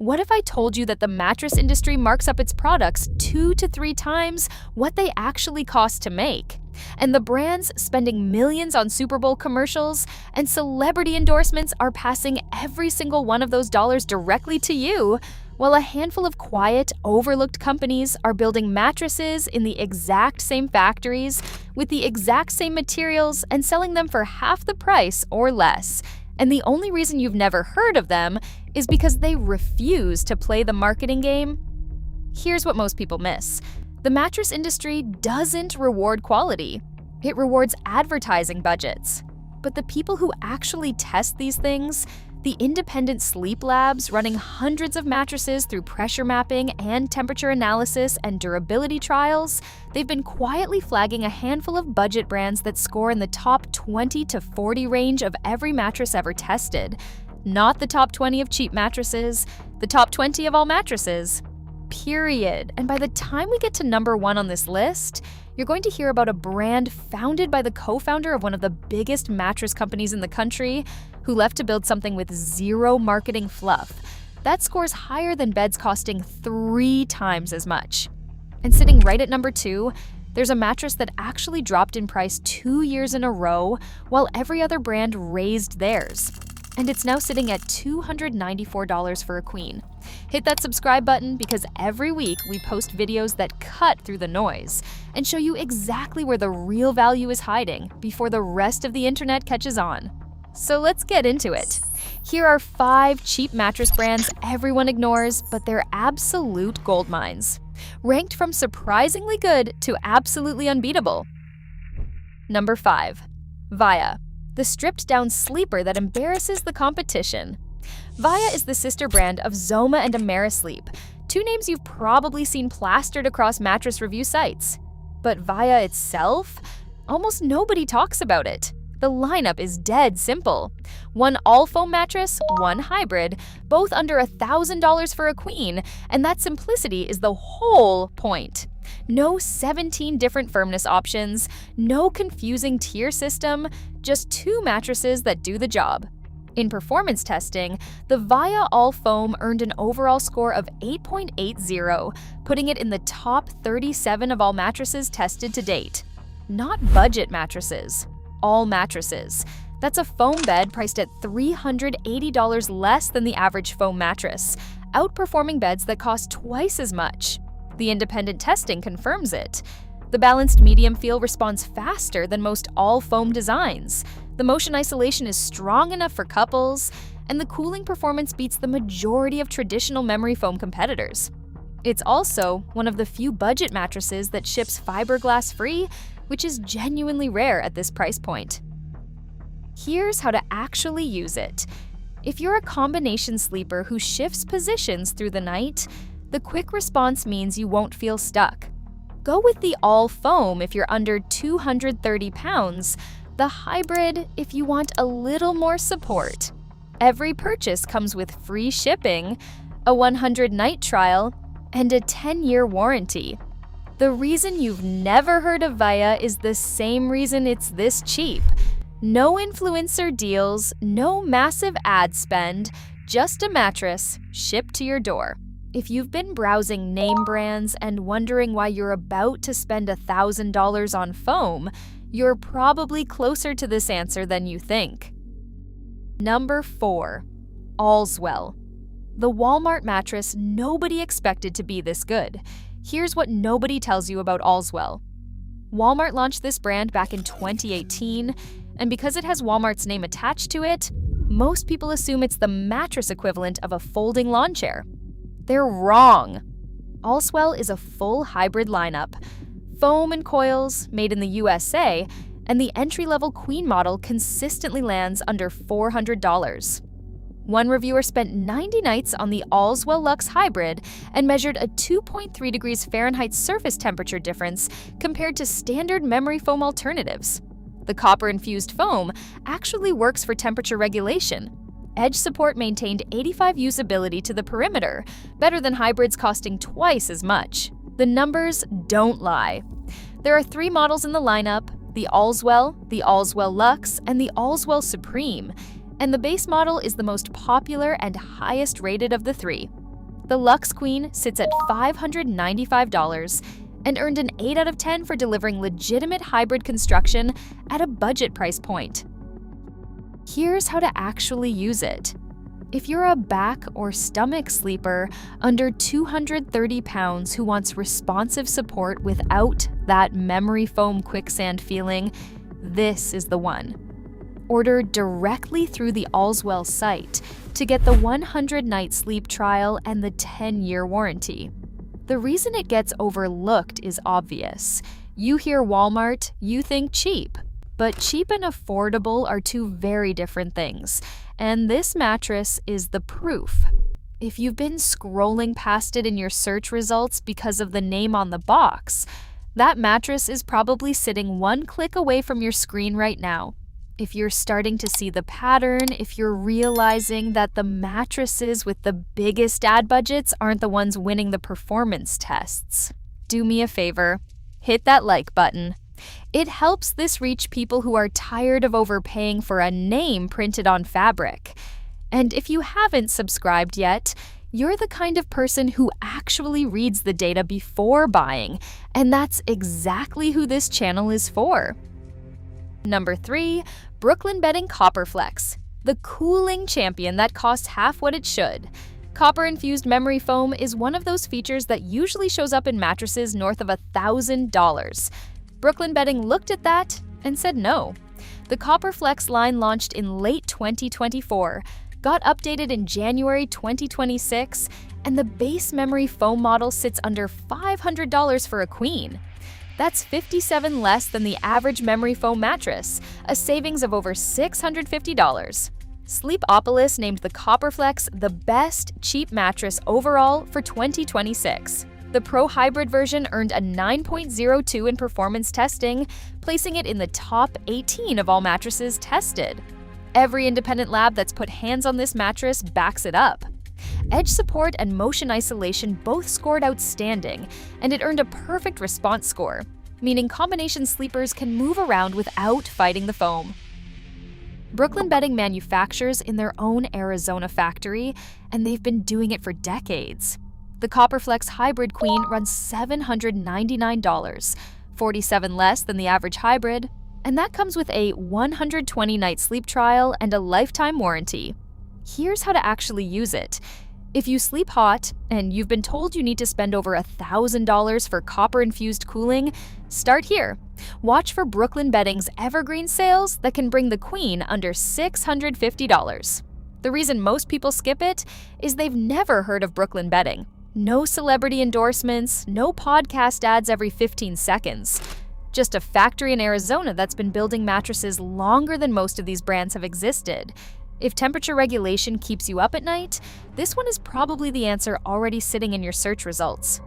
What if I told you that the mattress industry marks up its products 2 to 3 times what they actually cost to make? And the brands spending millions on Super Bowl commercials and celebrity endorsements are passing every single one of those dollars directly to you, while a handful of quiet, overlooked companies are building mattresses in the exact same factories with the exact same materials and selling them for half the price or less. And the only reason you've never heard of them is because they refuse to play the marketing game. Here's what most people miss. The mattress industry doesn't reward quality. It rewards advertising budgets. But the people who actually test these things, the independent sleep labs running hundreds of mattresses through pressure mapping and temperature analysis and durability trials, they've been quietly flagging a handful of budget brands that score in the top 20 to 40 range of every mattress ever tested. Not the top 20 of cheap mattresses, the top 20 of all mattresses. Period. And by the time we get to number 1 on this list, you're going to hear about a brand founded by the co-founder of one of the biggest mattress companies in the country, who left to build something with zero marketing fluff. That scores higher than beds costing 3 times as much. And sitting right at number 2, there's a mattress that actually dropped in price 2 years in a row, while every other brand raised theirs. And it's now sitting at $294 for a queen. Hit that subscribe button because every week we post videos that cut through the noise and show you exactly where the real value is hiding before the rest of the internet catches on. So let's get into it. Here are 5 cheap mattress brands everyone ignores, but they're absolute gold mines. Ranked from surprisingly good to absolutely unbeatable. Number 5. Vaia, the stripped-down sleeper that embarrasses the competition. Vaia is the sister brand of Zoma and Amerisleep, 2 names you've probably seen plastered across mattress review sites. But Vaia itself? Almost nobody talks about it. The lineup is dead simple. 1 all-foam mattress, 1 hybrid, both under $1,000 for a queen, and that simplicity is the whole point. No 17 different firmness options, no confusing tier system, just 2 mattresses that do the job. In performance testing, the Vaia all-foam earned an overall score of 8.80, putting it in the top 37 of all mattresses tested to date. Not budget mattresses. All mattresses. That's a foam bed priced at $380 less than the average foam mattress, outperforming beds that cost twice as much. The independent testing confirms it. The balanced medium feel responds faster than most all-foam designs. The motion isolation is strong enough for couples, and the cooling performance beats the majority of traditional memory foam competitors. It's also one of the few budget mattresses that ships fiberglass free, which is genuinely rare at this price point. Here's how to actually use it. If you're a combination sleeper who shifts positions through the night, the quick response means you won't feel stuck. Go with the all-foam if you're under 230 pounds, the hybrid if you want a little more support. Every purchase comes with free shipping, a 100-night trial, and a 10-year warranty. The reason you've never heard of Vaia is the same reason it's this cheap. No influencer deals, no massive ad spend, just a mattress shipped to your door. If you've been browsing name brands and wondering why you're about to spend $1,000 on foam, you're probably closer to this answer than you think. Number 4. Alswell. The Walmart mattress nobody expected to be this good. Here's what nobody tells you about Alswell. Walmart launched this brand back in 2018, and because it has Walmart's name attached to it, most people assume it's the mattress equivalent of a folding lawn chair. They're wrong. Alswell is a full hybrid lineup. Foam and coils, made in the USA, and the entry-level queen model consistently lands under $400. One reviewer spent 90 nights on the Alswell Luxe Hybrid and measured a 2.3 degrees Fahrenheit surface temperature difference compared to standard memory foam alternatives. The copper-infused foam actually works for temperature regulation. Edge support maintained 85 usability to the perimeter, better than hybrids costing twice as much. The numbers don't lie. There are 3 models in the lineup: the Alswell Luxe, and the Alswell Supreme, and the base model is the most popular and highest rated of the 3. The Luxe Queen sits at $595 and earned an 8 out of 10 for delivering legitimate hybrid construction at a budget price point. Here's how to actually use it. If you're a back or stomach sleeper under 230 pounds who wants responsive support without that memory foam quicksand feeling, this is the one. Order directly through the Alswell site to get the 100-night sleep trial and the 10-year warranty. The reason it gets overlooked is obvious. You hear Walmart, you think cheap. But cheap and affordable are two very different things, and this mattress is the proof. If you've been scrolling past it in your search results because of the name on the box, that mattress is probably sitting one click away from your screen right now. If you're starting to see the pattern, if you're realizing that the mattresses with the biggest ad budgets aren't the ones winning the performance tests, do me a favor, hit that like button. It helps this reach people who are tired of overpaying for a name printed on fabric. And if you haven't subscribed yet, you're the kind of person who actually reads the data before buying, and that's exactly who this channel is for. Number 3, Brooklyn Bedding Copperflex, the cooling champion that costs half what it should. Copper-infused memory foam is one of those features that usually shows up in mattresses north of $1,000. Brooklyn Bedding looked at that and said no. The Copperflex line launched in late 2024, got updated in January 2026, and the base memory foam model sits under $500 for a queen. That's $57 less than the average memory foam mattress, a savings of over $650. Sleepopolis named the Copperflex the best cheap mattress overall for 2026. The Pro Hybrid version earned a 9.02 in performance testing, placing it in the top 18 of all mattresses tested. Every independent lab that's put hands on this mattress backs it up. Edge support and motion isolation both scored outstanding, and it earned a perfect response score, meaning combination sleepers can move around without fighting the foam. Brooklyn Bedding manufactures in their own Arizona factory, and they've been doing it for decades. The Copperflex Hybrid Queen runs $799, $47 less than the average hybrid, and that comes with a 120-night sleep trial and a lifetime warranty. Here's how to actually use it. If you sleep hot and you've been told you need to spend over $1,000 for copper-infused cooling, start here. Watch for Brooklyn Bedding's evergreen sales that can bring the queen under $650. The reason most people skip it is they've never heard of Brooklyn Bedding. No celebrity endorsements, no podcast ads every 15 seconds. Just a factory in Arizona that's been building mattresses longer than most of these brands have existed. If temperature regulation keeps you up at night, this one is probably the answer already sitting in your search results.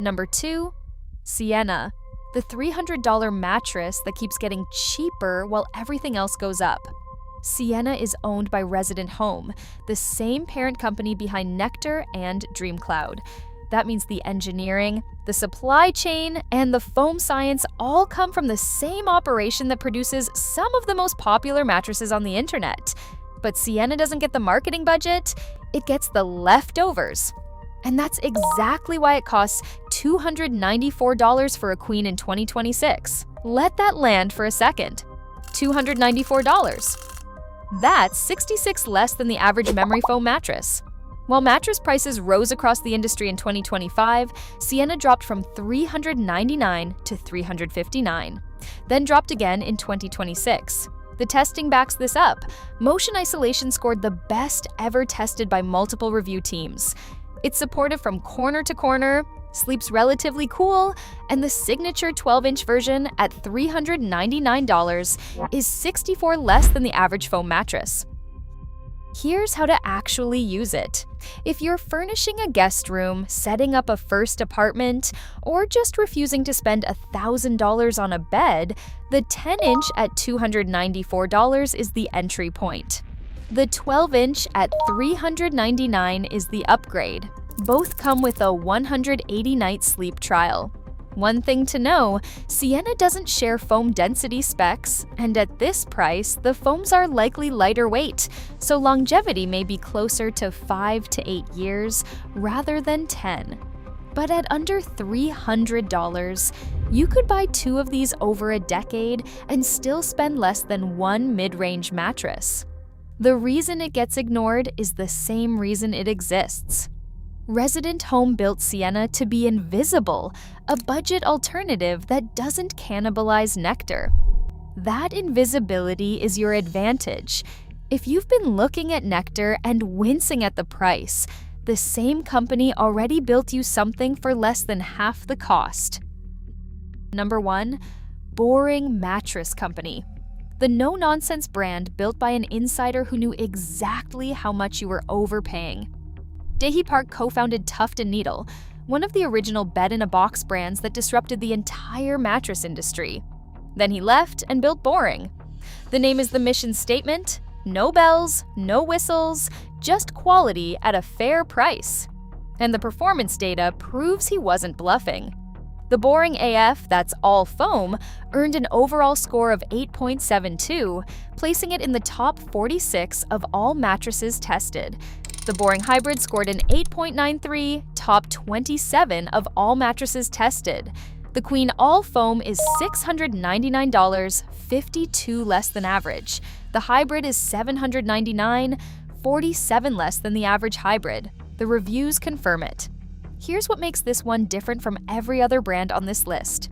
Number 2, Sienna, the $300 mattress that keeps getting cheaper while everything else goes up. Sienna is owned by Resident Home, the same parent company behind Nectar and DreamCloud. That means the engineering, the supply chain, and the foam science all come from the same operation that produces some of the most popular mattresses on the internet. But Sienna doesn't get the marketing budget, it gets the leftovers. And that's exactly why it costs $294 for a queen in 2026. Let that land for a second. $294. That's $66 less than the average memory foam mattress. While mattress prices rose across the industry in 2025, Sienna dropped from $399 to $359, then dropped again in 2026. The testing backs this up. Motion isolation scored the best ever tested by multiple review teams. It's supportive from corner to corner, sleeps relatively cool, and the signature 12-inch version at $399 is $64 less than the average foam mattress. Here's how to actually use it. If you're furnishing a guest room, setting up a first apartment, or just refusing to spend $1,000 on a bed, the 10-inch at $294 is the entry point. The 12-inch at $399 is the upgrade. Both come with a 180-night sleep trial. One thing to know, Sienna doesn't share foam density specs, and at this price, the foams are likely lighter weight, so longevity may be closer to 5 to 8 years rather than 10. But at under $300, you could buy 2 of these over a decade and still spend less than one mid-range mattress. The reason it gets ignored is the same reason it exists. Resident Home built Sienna to be invisible, a budget alternative that doesn't cannibalize Nectar. That invisibility is your advantage. If you've been looking at Nectar and wincing at the price, the same company already built you something for less than half the cost. Number 1. Boring Mattress Company. The no-nonsense brand built by an insider who knew exactly how much you were overpaying. Dahi Park co-founded Tuft & Needle, one of the original bed-in-a-box brands that disrupted the entire mattress industry. Then he left and built Boring. The name is the mission statement: no bells, no whistles, just quality at a fair price. And the performance data proves he wasn't bluffing. The Boring AF, that's all foam, earned an overall score of 8.72, placing it in the top 46 of all mattresses tested. The Boring Hybrid scored an 8.93, top 27 of all mattresses tested. The Queen All Foam is $699, 52 less than average. The Hybrid is $799, 47 less than the average hybrid. The reviews confirm it. Here's what makes this one different from every other brand on this list.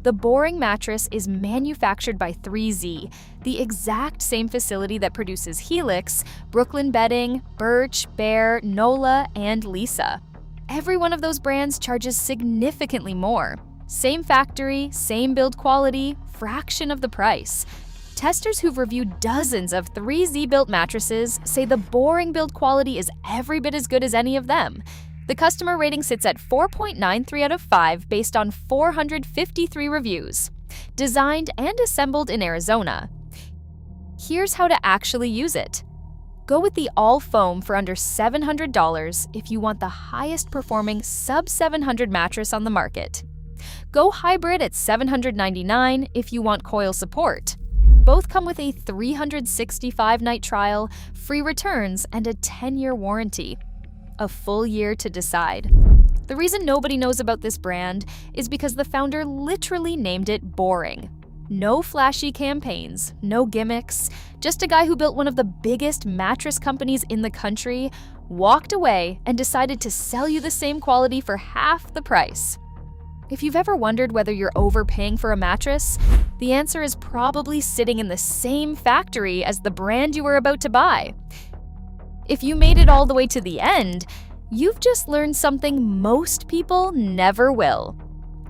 The Boring mattress is manufactured by 3Z, the exact same facility that produces Helix, Brooklyn Bedding, Birch, Bear, Nola, and Lisa. Every one of those brands charges significantly more. Same factory, same build quality, fraction of the price. Testers who've reviewed dozens of 3Z-built mattresses say the Boring build quality is every bit as good as any of them. The customer rating sits at 4.93 out of 5 based on 453 reviews. Designed and assembled in Arizona. Here's how to actually use it. Go with the all foam for under $700 if you want the highest performing sub-700 mattress on the market. Go hybrid at $799 if you want coil support. Both come with a 365-night trial, free returns, and a 10-year warranty. A full year to decide. The reason nobody knows about this brand is because the founder literally named it Boring. No flashy campaigns, no gimmicks, just a guy who built one of the biggest mattress companies in the country, walked away and decided to sell you the same quality for half the price. If you've ever wondered whether you're overpaying for a mattress, the answer is probably sitting in the same factory as the brand you were about to buy. If you made it all the way to the end, you've just learned something most people never will.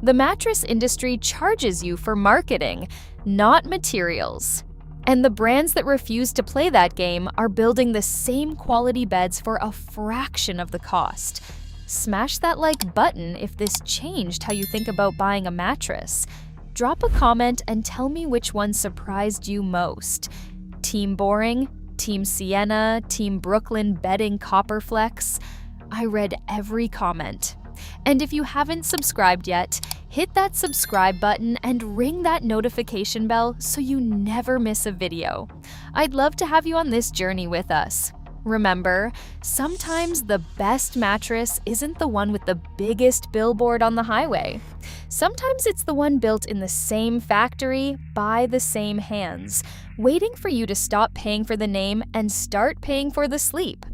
The mattress industry charges you for marketing, not materials. And the brands that refuse to play that game are building the same quality beds for a fraction of the cost. Smash that like button if this changed how you think about buying a mattress. Drop a comment and tell me which one surprised you most. Team Boring? Team Sienna, Team Brooklyn Bedding Copperflex. I read every comment. And if you haven't subscribed yet, hit that subscribe button and ring that notification bell so you never miss a video. I'd love to have you on this journey with us. Remember, sometimes the best mattress isn't the one with the biggest billboard on the highway. Sometimes it's the one built in the same factory by the same hands, waiting for you to stop paying for the name and start paying for the sleep.